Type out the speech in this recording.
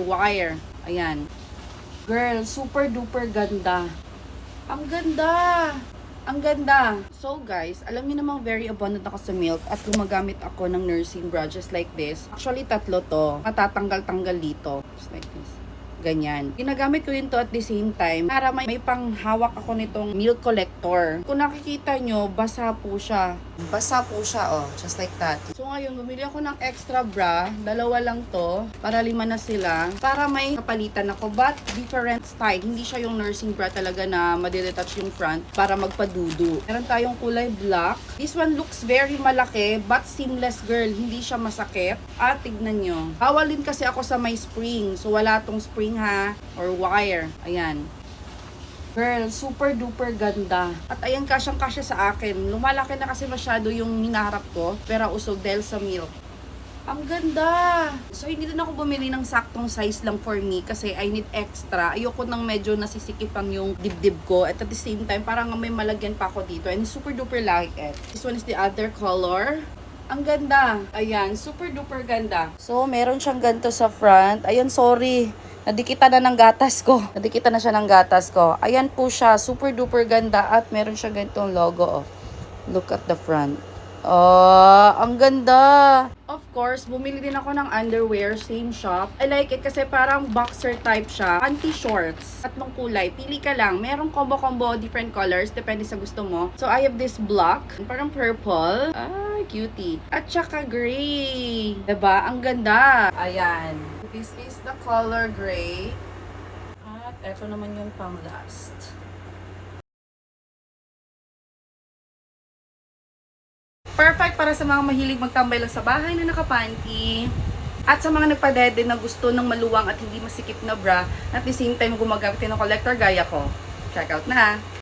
wire. Ayan. Girl, super duper ganda. Ang ganda! Ang ganda! So guys, alam niyo namang very abundant ako sa milk at gumagamit ako ng nursing bra just like this. Actually, tatlo to. Matatanggal-tanggal dito. Just like this. Ganyan. Ginagamit ko yun to at the same time para may panghawak ako nitong milk collector. Kung nakikita nyo, basa po siya. Basa po siya, oh. Just like that. So ngayon, bumili ako ng extra bra. Dalawa lang to. Para 5 na sila. Para may kapalitan ako. But different style. Hindi siya yung nursing bra talaga na madidetach yung front para magpadudu. Meron tayong kulay black. This one looks very malaki but seamless, girl. Hindi siya masakit. At tignan nyo. Bawal din kasi ako sa may spring. So wala tong spring ha, or wire. Ayan. Girl, super duper ganda. At ayan, kasyang-kasya sa akin. Lumalaki na kasi masyado yung hinaharap ko, pero usog dahil sa milk. Ang ganda! So, hindi din ako bumili ng saktong size lang for me kasi I need extra. Ayoko nang medyo nasisikipan yung dibdib ko. At the same time, parang may malagyan pa ako dito. And super duper like it. This one is the other color. Ang ganda. Ayan, super duper ganda. So, meron siyang ganito sa front. Ayan, sorry. Nadikitan na ng gatas ko. Nadikitan na siya ng gatas ko. Ayan po siya. Super duper ganda. At meron siya ganitong logo. Oh. Look at the front. Oh, ang ganda. Of course, bumili din ako ng underwear. Same shop. I like it kasi parang boxer type siya. Panty shorts. Tatlong kulay. Pili ka lang. Merong combo-combo, different colors. Depende sa gusto mo. So, I have this black. Parang purple. Ah, cutie. At saka gray. Diba? Ang ganda. Ayan. This is the color gray. At eto naman yung pang last. Perfect para sa mga mahilig magtambay lang sa bahay na nakapanty. At sa mga nagpadede na gusto ng maluwang at hindi masikip na bra, at the same time gumagamit ng collector gaya ko. Check out na!